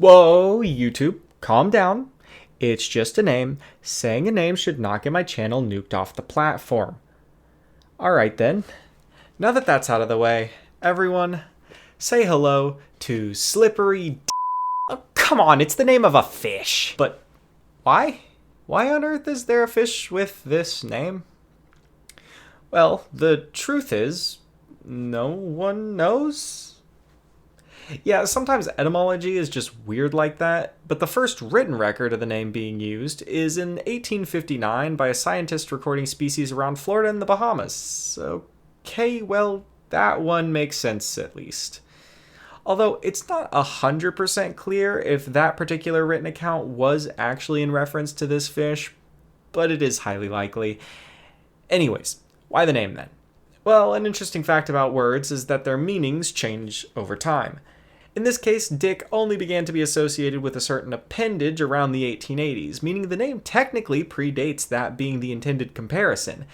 Whoa, YouTube, calm down. It's just a name. Saying a name should not get my channel nuked off the platform. Alright then, now that that's out of the way, everyone, say hello to Slippery D. Oh, come on, it's the name of a fish. But why? Why on earth is there a fish with this name? Well, the truth is, no one knows. Yeah, sometimes etymology is just weird like that, but the first written record of the name being used is in 1859 by a scientist recording species around Florida and the Bahamas. Okay, well, that one makes sense at least. Although it's not 100% clear if that particular written account was actually in reference to this fish, but it is highly likely. Anyways, why the name then? Well, an interesting fact about words is that their meanings change over time. In this case, dick only began to be associated with a certain appendage around the 1880s, meaning the name technically predates that being the intended comparison.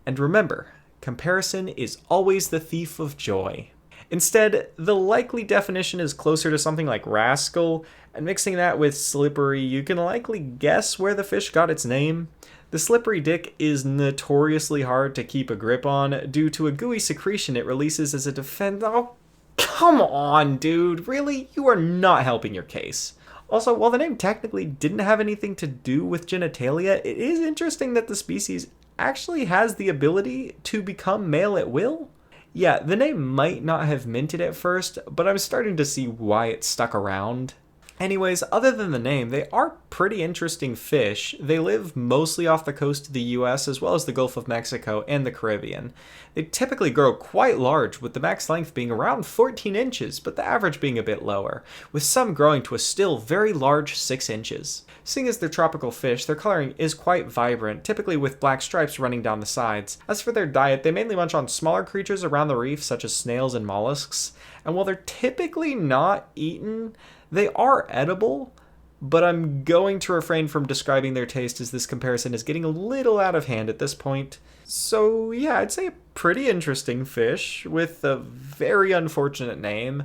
And remember, comparison is always the thief of joy. Instead, the likely definition is closer to something like rascal, and mixing that with slippery, you can likely guess where the fish got its name. The slippery dick is notoriously hard to keep a grip on due to a gooey secretion it releases as a defense. Oh, come on, dude. Really? You are not helping your case. Also, while the name technically didn't have anything to do with genitalia, it is interesting that the species actually has the ability to become male at will. Yeah, the name might not have meant it at first, but I'm starting to see why it stuck around. Anyways, other than the name, they are pretty interesting fish. They live mostly off the coast of the US as well as the Gulf of Mexico and the Caribbean. They typically grow quite large, with the max length being around 14 inches, but the average being a bit lower, with some growing to a still very large 6 inches. Seeing as they're tropical fish, their coloring is quite vibrant, typically with black stripes running down the sides. As for their diet, they mainly munch on smaller creatures around the reef such as snails and mollusks, and while they're typically not eaten, they are edible, but I'm going to refrain from describing their taste as this comparison is getting a little out of hand at this point. So yeah, I'd say a pretty interesting fish with a very unfortunate name.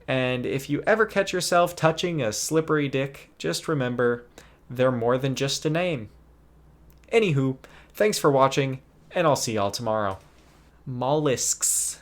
And if you ever catch yourself touching a slippery dick, just remember, they're more than just a name. Anywho, thanks for watching, and I'll see y'all tomorrow. Mollusks.